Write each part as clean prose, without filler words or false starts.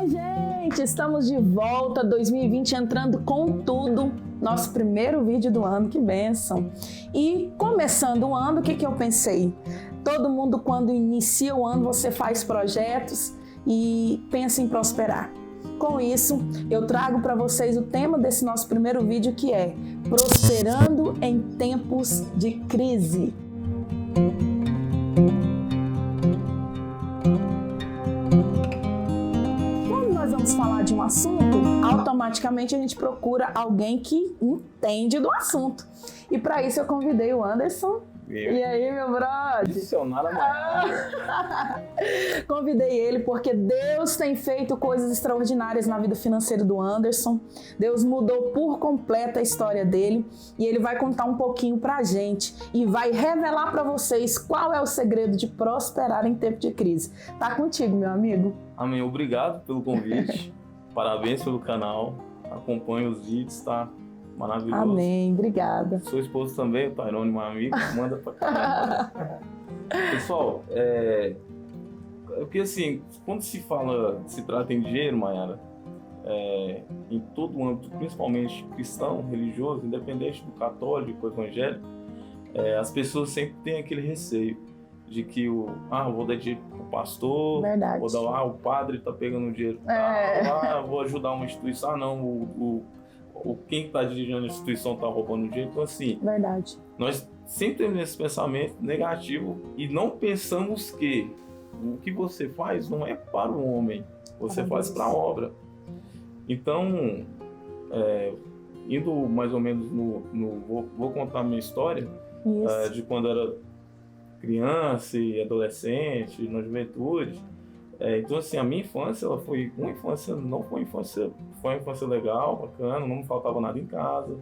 Oi, gente! Estamos de volta, 2020 entrando com tudo. Nosso primeiro vídeo do ano, que bênção! E começando o ano, o que eu pensei? Todo mundo, quando inicia o ano, você faz projetos e pensa em prosperar. Com isso, eu trago para vocês o tema desse nosso primeiro vídeo, que é Prosperando em Tempos de Crise. Quando nós vamos falar de um assunto, automaticamente a gente procura alguém que entende do assunto. E para isso eu convidei o Anderson. E aí, meu brother? Dicionário amanhã. Convidei ele porque Deus tem feito coisas extraordinárias na vida financeira do Anderson. Deus mudou por completo a história dele e ele vai contar um pouquinho pra gente e vai revelar pra vocês qual é o segredo de prosperar em tempo de crise. Tá contigo, meu amigo. Amém. Obrigado pelo convite. Parabéns pelo canal. Acompanhe os vídeos, tá? Maravilhoso. Amém, obrigada. Sua esposa também, o Tairone, meu amigo, manda pra cá. Pessoal, porque assim, quando se trata em dinheiro, Mayara, em todo o âmbito, principalmente cristão, religioso, independente do católico, evangélico, as pessoas sempre têm aquele receio de que vou dar dinheiro pro pastor, Verdade. vou dar, o padre tá pegando dinheiro, vou ajudar uma instituição, quem está dirigindo a instituição está roubando dinheiro. Então, assim, Verdade. Nós sempre temos esse pensamento negativo e não pensamos que o que você faz não é para o homem, você faz para a obra. Então, indo mais ou menos vou contar a minha história de quando era criança e adolescente, na juventude. Então, assim, a minha infância, ela foi uma infância legal, bacana, não me faltava nada em casa,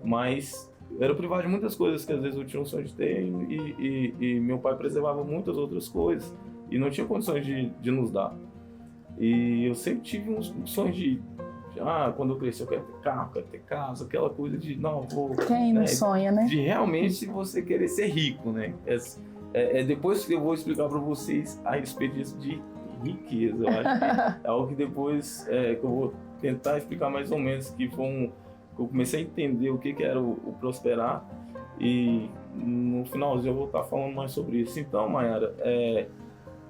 mas eu era privado de muitas coisas que às vezes eu tinha um sonho de ter e meu pai preservava muitas outras coisas e não tinha condições de nos dar. E eu sempre tive um sonho de quando eu crescer eu quero ter carro, quero ter casa, aquela coisa de Quem não sonha, né? De realmente você querer ser rico, né? Depois que eu vou explicar para vocês a respeito disso de riqueza, eu acho que é algo que depois que eu vou tentar explicar mais ou menos, que eu comecei a entender o que era o prosperar, e no finalzinho eu vou estar falando mais sobre isso. Então, Mayara,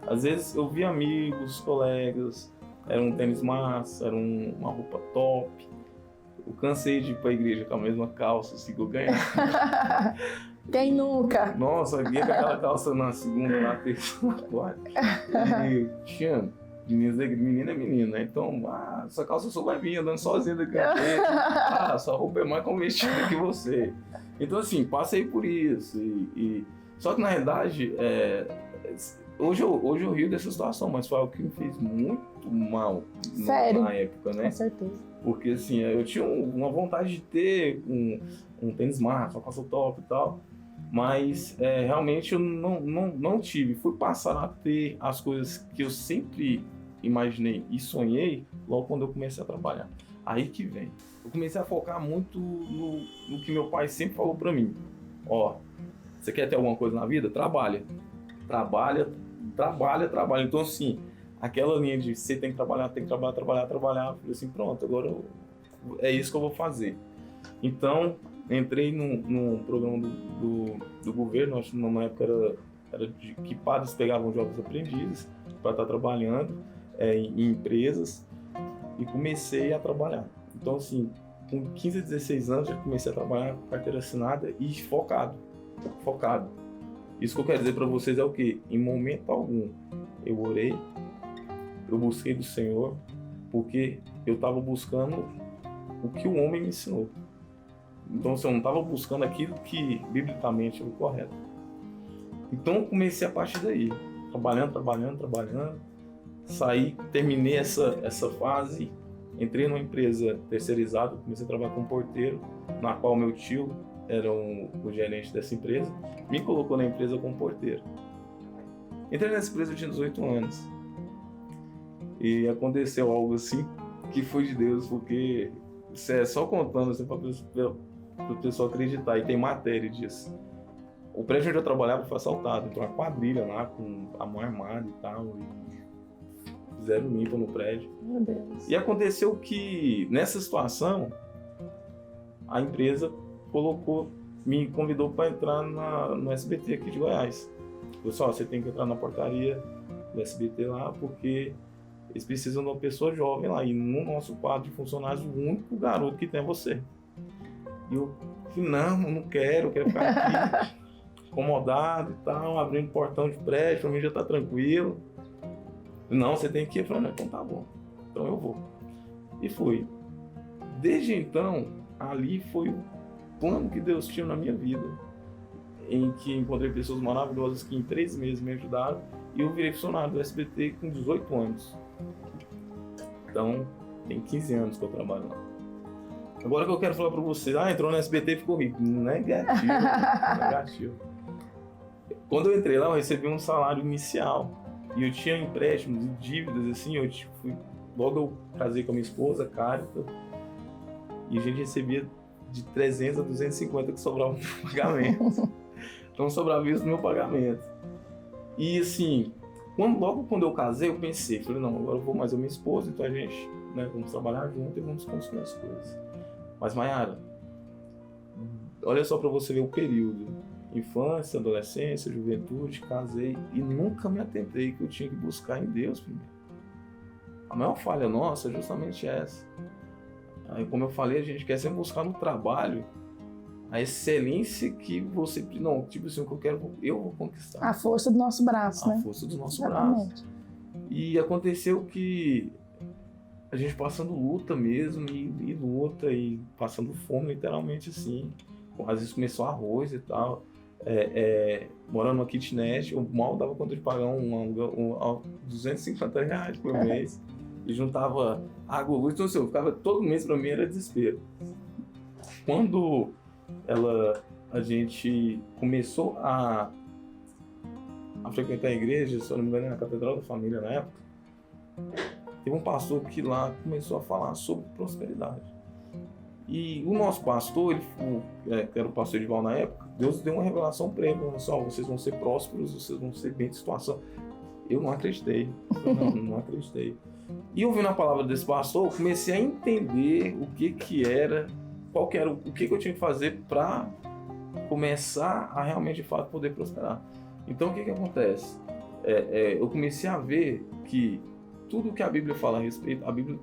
às vezes eu vi amigos, colegas, era um tênis massa, era uma roupa top. Eu cansei de ir para a igreja com a mesma calça, assim, que eu ganhava. Quem nunca? Nossa, eu ia com aquela calça na segunda, na terça, na quarta. E tinha meninas da igreja, menina é menina, né? Então, essa calça só vai vir andando sozinha daqui a pouco. Sua roupa é mais convertida que você. Então, assim, passei por isso. Só que, na realidade, hoje eu rio dessa situação, mas foi algo que me fez muito mal. Sério? Na época, né? Com certeza. Porque, assim, eu tinha uma vontade de ter um tênis massa, uma calça top e tal. Mas realmente eu não tive. Fui passar a ter as coisas que eu sempre imaginei e sonhei logo quando eu comecei a trabalhar. Aí que vem. Eu comecei a focar muito no que meu pai sempre falou pra mim. Você quer ter alguma coisa na vida? Trabalha. Trabalha. Então, assim, aquela linha de você tem que trabalhar. Eu falei assim, pronto, agora é isso que eu vou fazer. Então, entrei num programa do governo, acho que na época era de que padres pegavam jovens aprendizes para estar trabalhando em empresas, e comecei a trabalhar. Então, assim, com 15 a 16 anos já comecei a trabalhar com carteira assinada e focado. Isso que eu quero dizer para vocês é o quê? Em momento algum eu orei, eu busquei do Senhor, porque eu estava buscando o que o homem me ensinou. Então, assim, eu não estava buscando aquilo que biblicamente era o correto. Então, eu comecei a partir daí, trabalhando. Saí, terminei essa fase, entrei numa empresa terceirizada, comecei a trabalhar como porteiro, na qual meu tio era o gerente dessa empresa, me colocou na empresa como porteiro. Entrei nessa empresa, eu tinha 18 anos. E aconteceu algo assim que foi de Deus, porque isso é só contando assim, para o pessoal acreditar, e tem matéria disso. O prédio onde eu trabalhava foi assaltado, entrou uma quadrilha lá com a mão armada e tal. fizeram limpa no prédio. Meu Deus. E aconteceu que, nessa situação, a empresa me convidou para entrar no SBT aqui de Goiás. Falou assim, você tem que entrar na portaria do SBT lá, porque eles precisam de uma pessoa jovem lá. E no nosso quadro de funcionários, o único garoto que tem é você. E eu falei, não quero ficar aqui, incomodado e tal, abrindo portão de prédio, pra mim já tá tranquilo. Não, você tem que ir. Eu falei, então tá bom, então eu vou. E fui. Desde então, ali foi o plano que Deus tinha na minha vida, em que encontrei pessoas maravilhosas que em 3 meses me ajudaram, e eu virei funcionário do SBT com 18 anos. Então, tem 15 anos que eu trabalho lá. Agora que eu quero falar para você, entrou no SBT e ficou rico. Negativo. Quando eu entrei lá, eu recebi um salário inicial. E eu tinha empréstimos e dívidas, assim, logo eu casei com a minha esposa, Carita, e a gente recebia de 300 a 250 que sobrava no meu pagamento. Então sobrava isso no meu pagamento. E assim, logo quando eu casei, eu pensei, falei, não, agora eu vou mais a minha esposa, então a gente, vamos trabalhar junto e vamos construir as coisas. Mas Mayara, olha só para você ver o período. Infância, adolescência, juventude, casei e nunca me atentei que eu tinha que buscar em Deus primeiro. A maior falha nossa é justamente essa. Aí, como eu falei, a gente quer sempre buscar no trabalho a excelência que você... Não, tipo assim, o que eu quero, eu vou conquistar. A força do nosso braço, né? A força do nosso braço. E aconteceu que a gente passando luta mesmo, e luta, e passando fome, literalmente assim. Às vezes começou arroz e tal. Morando numa kitnet, eu mal dava conta de pagar um 250 reais por mês. E juntava água, luz, então assim, eu ficava todo mês, pra mim era desespero. Quando a gente começou a frequentar a igreja, se eu não me engano, na Catedral da Família na época, teve um pastor que lá começou a falar sobre prosperidade. E o nosso pastor, que era o pastor Edival na época, Deus deu uma revelação para ele, falando assim, vocês vão ser prósperos, vocês vão ser bem de situação. Eu não acreditei, não acreditei. E ouvindo a palavra desse pastor, eu comecei a entender o que era o que eu tinha que fazer para começar a realmente, de fato, poder prosperar. Então, o que acontece? Eu comecei a ver que tudo que a Bíblia fala a respeito, a Bíblia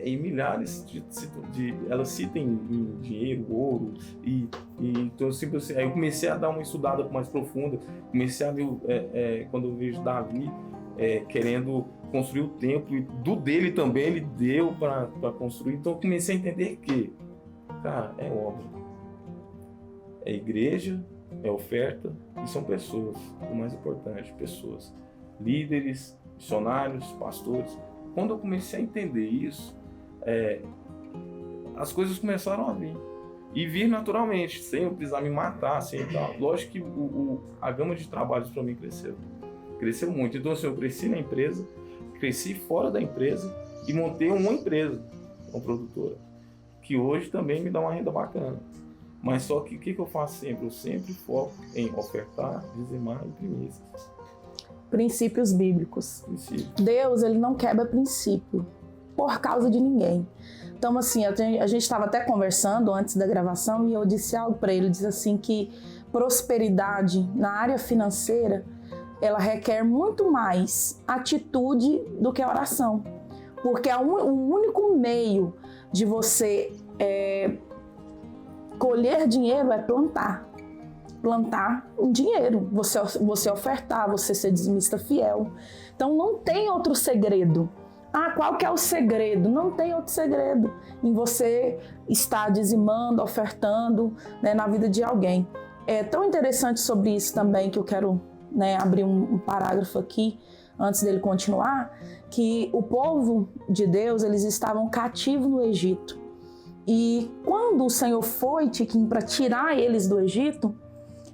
em milhares ela cita em dinheiro, ouro, então assim, aí eu comecei a dar uma estudada mais profunda, comecei a ver, quando eu vejo Davi querendo construir o templo, e do dele também ele deu para construir, então eu comecei a entender que, cara, é obra, é igreja, é oferta, e são pessoas, o mais importante, pessoas, líderes, missionários, pastores. Quando eu comecei a entender isso, as coisas começaram a vir. E vir naturalmente, sem eu precisar me matar, sem tal. Lógico que a gama de trabalhos para mim cresceu. Cresceu muito. Então, assim, eu cresci na empresa, cresci fora da empresa e montei uma empresa, uma produtora, que hoje também me dá uma renda bacana. Mas só que o que eu faço sempre? Eu sempre foco em ofertar, dizimar e primícias. Princípios bíblicos. Deus, ele não quebra princípio por causa de ninguém. Então, assim, a gente estava até conversando antes da gravação e eu disse algo para ele, diz assim que prosperidade na área financeira, ela requer muito mais atitude do que oração. Porque o único meio de você colher dinheiro é plantar o dinheiro, você ofertar, você ser dizimista fiel. Então não tem outro segredo. Qual que é o segredo? Não tem outro segredo em você estar dizimando, ofertando, na vida de alguém. É tão interessante sobre isso também que eu quero abrir um parágrafo aqui antes dele continuar, que o povo de Deus, eles estavam cativos no Egito. E quando o Senhor foi, Tiquinho, para tirar eles do Egito,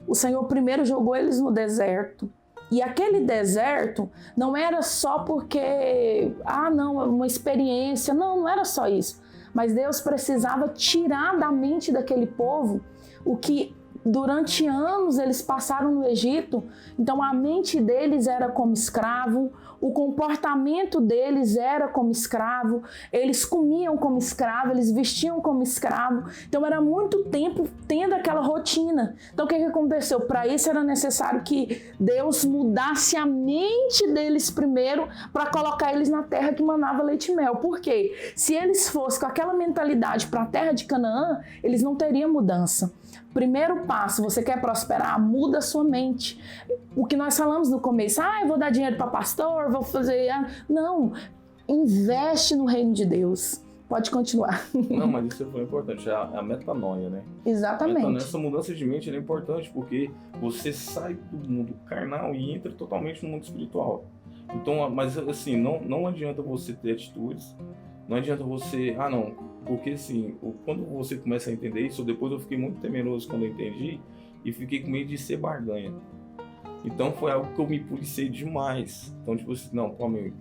o Senhor primeiro jogou eles no deserto. E aquele deserto não era só porque, uma experiência. Não era só isso. Mas Deus precisava tirar da mente daquele povo o que durante anos eles passaram no Egito, então a mente deles era como escravo, o comportamento deles era como escravo, eles comiam como escravo, eles vestiam como escravo, então era muito tempo tendo aquela rotina. Então o que aconteceu? Para isso era necessário que Deus mudasse a mente deles primeiro para colocar eles na terra que manava leite e mel. Por quê? Se eles fossem com aquela mentalidade para a terra de Canaã, eles não teriam mudança. Primeiro passo, você quer prosperar? Muda a sua mente. O que nós falamos no começo, eu vou dar dinheiro para pastor, vou fazer... Não, investe no reino de Deus. Pode continuar. Não, mas isso foi importante, é a metanoia, né? Exatamente. Essa mudança de mente é importante porque você sai do mundo carnal e entra totalmente no mundo espiritual. Então, mas assim, não adianta você ter atitudes, não adianta você... Porque assim, quando você começa a entender isso, depois eu fiquei muito temeroso quando eu entendi e fiquei com medo de ser barganha. Então foi algo que eu me policiei demais. Então tipo assim,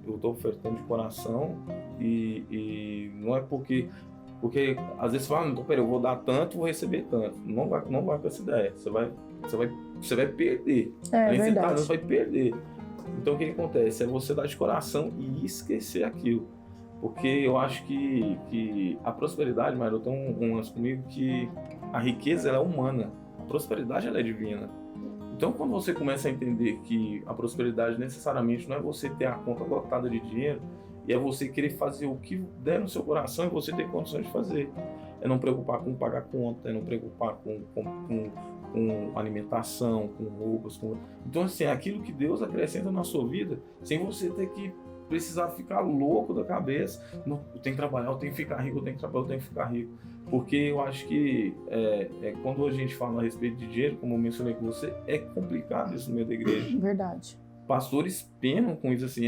eu tô ofertando de coração e não é porque às vezes você fala, peraí, eu vou dar tanto, vou receber tanto. Não vai com essa ideia, você vai perder. Além de você tá dando, vai perder. Então o que acontece? É você dar de coração e esquecer aquilo. Porque eu acho que a prosperidade, Mário, eu tenho um lance comigo que a riqueza ela é humana, a prosperidade ela é divina. Então quando você começa a entender que a prosperidade necessariamente não é você ter a conta lotada de dinheiro, e é você querer fazer o que der no seu coração e você ter condições de fazer. É não preocupar com pagar conta, é não preocupar com alimentação, com roupas. Então assim, aquilo que Deus acrescenta na sua vida, sem você ter que precisar ficar louco da cabeça. Não, eu tenho que trabalhar, eu tenho que ficar rico, eu tenho que trabalhar, eu tenho que ficar rico. Porque eu acho que quando a gente fala a respeito de dinheiro, como eu mencionei com você, é complicado isso no meio da igreja. Verdade. Pastores penam com isso, assim,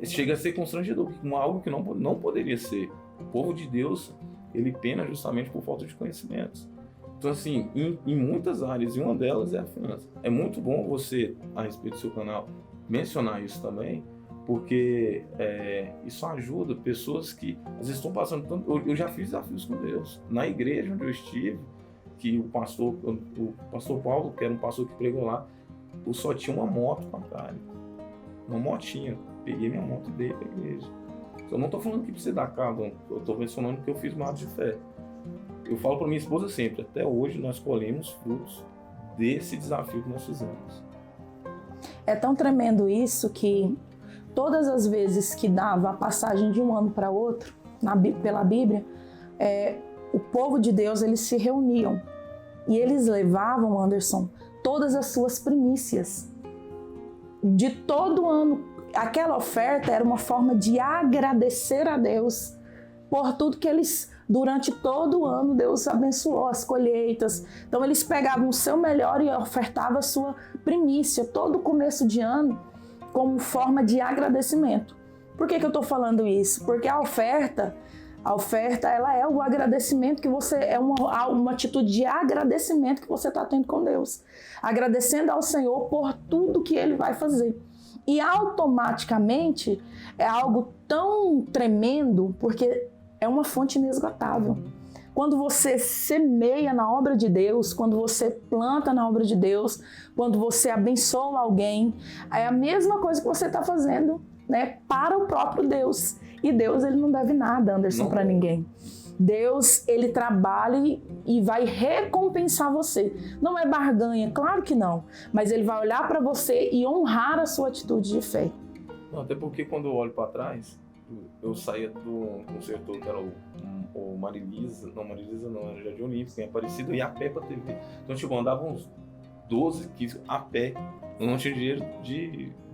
chega a ser constrangedor, algo que não poderia ser. O povo de Deus, ele pena justamente por falta de conhecimentos. Então, assim, em muitas áreas, e uma delas é a finança. É muito bom você, a respeito do seu canal, mencionar isso também, porque isso ajuda pessoas que às vezes estão passando tanto... Eu já fiz desafios com Deus. Na igreja onde eu estive, que o pastor Paulo, que era um pastor que pregou lá, eu só tinha uma moto para trás. Uma motinha. Peguei minha moto e dei para a igreja. Eu não estou falando que precisa dar carro, eu estou mencionando que eu fiz um ato de fé. Eu falo para minha esposa sempre, até hoje nós colhemos frutos desse desafio que nós fizemos. É tão tremendo isso que todas as vezes que dava a passagem de um ano para outro, pela Bíblia, o povo de Deus, eles se reuniam e eles levavam, Anderson, todas as suas primícias. De todo ano, aquela oferta era uma forma de agradecer a Deus por tudo que eles, durante todo o ano, Deus abençoou as colheitas. Então eles pegavam o seu melhor e ofertavam a sua primícia, todo começo de ano, como forma de agradecimento. Por que eu estou falando isso? Porque a oferta ela é o agradecimento que você, é uma atitude de agradecimento que você está tendo com Deus. Agradecendo ao Senhor por tudo que Ele vai fazer. E automaticamente é algo tão tremendo, porque é uma fonte inesgotável. Quando você semeia na obra de Deus, quando você planta na obra de Deus, quando você abençoa alguém, é a mesma coisa que você está fazendo, né, para o próprio Deus. E Deus, ele não deve nada, Anderson, para ninguém. Deus, ele trabalha e vai recompensar você. Não é barganha, claro que não. Mas ele vai olhar para você e honrar a sua atitude de fé. Não, até porque quando eu olho para trás, eu saía do setor que era o Marilisa não, era Jardim Olímpico, em Aparecida, e a pé pra TV. Então, tipo, eu andava uns 12, 15 a pé. Eu não tinha dinheiro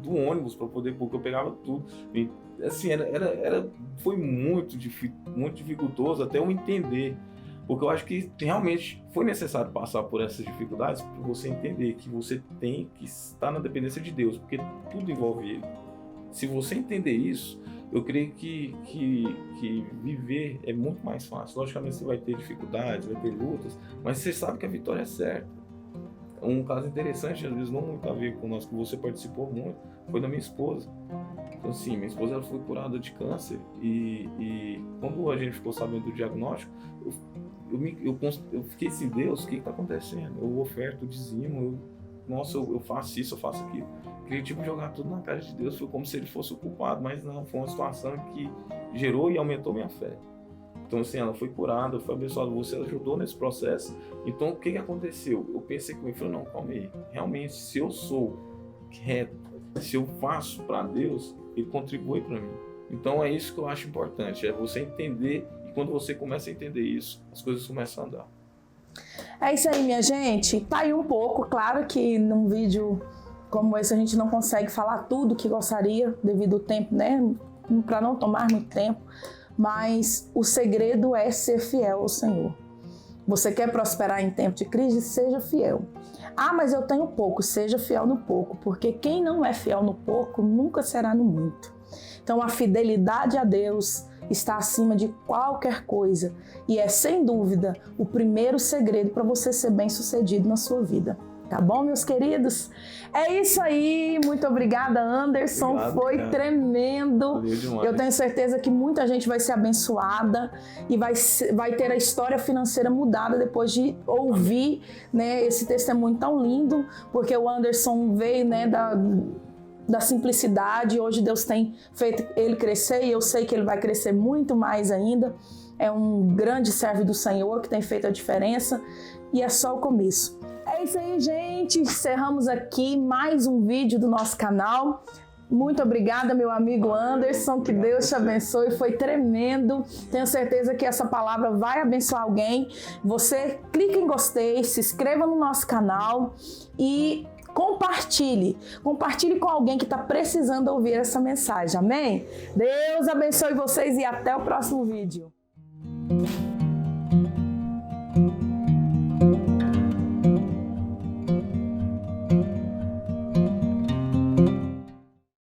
do ônibus para poder, porque eu pegava tudo. E, assim, foi muito dificultoso até eu entender. Porque eu acho que realmente foi necessário passar por essas dificuldades para você entender que você tem que estar na dependência de Deus, porque tudo envolve Ele. Se você entender isso, eu creio que viver é muito mais fácil. Logicamente você vai ter dificuldades, vai ter lutas, mas você sabe que a vitória é certa. Um caso interessante, às vezes não muito a ver com nós, que você participou muito, foi da minha esposa. Então, assim, minha esposa ela foi curada de câncer e quando a gente ficou sabendo do diagnóstico, eu fiquei assim, Deus, o que está acontecendo? Eu oferto, eu dizimo, eu faço isso, eu faço aquilo. Queria tipo jogar tudo na cara de Deus, foi como se ele fosse o culpado, mas não, foi uma situação que gerou e aumentou minha fé. Então assim, ela foi curada, foi abençoada, você ajudou nesse processo. Então o que aconteceu? Eu pensei comigo, falei, não, calma aí, realmente se eu sou reto, se eu faço para Deus, ele contribui para mim. Então é isso que eu acho importante, é você entender, e quando você começa a entender isso, as coisas começam a andar. É isso aí, minha gente. Tá aí um pouco, claro que num vídeo como esse a gente não consegue falar tudo que gostaria devido ao tempo, né? Para não tomar muito tempo, mas o segredo é ser fiel ao Senhor. Você quer prosperar em tempo de crise? Seja fiel. Ah, mas eu tenho pouco. Seja fiel no pouco, porque quem não é fiel no pouco nunca será no muito. Então a fidelidade a Deus está acima de qualquer coisa e é sem dúvida o primeiro segredo para você ser bem-sucedido na sua vida. Tá bom, meus queridos? É isso aí. Muito obrigada, Anderson. Obrigado, foi cara. Tremendo. Valeu demais. Eu tenho certeza que muita gente vai ser abençoada e vai ter a história financeira mudada depois de ouvir, né, esse testemunho tão lindo, porque o Anderson veio, né, da simplicidade. Hoje Deus tem feito ele crescer e eu sei que ele vai crescer muito mais ainda. É um grande servo do Senhor que tem feito a diferença e é só o começo. É isso aí, gente. Encerramos aqui mais um vídeo do nosso canal. Muito obrigada, meu amigo Anderson. Que Deus te abençoe. Foi tremendo. Tenho certeza que essa palavra vai abençoar alguém. Você clica em gostei, se inscreva no nosso canal e compartilhe com alguém que está precisando ouvir essa mensagem, amém? Deus abençoe vocês e até o próximo vídeo.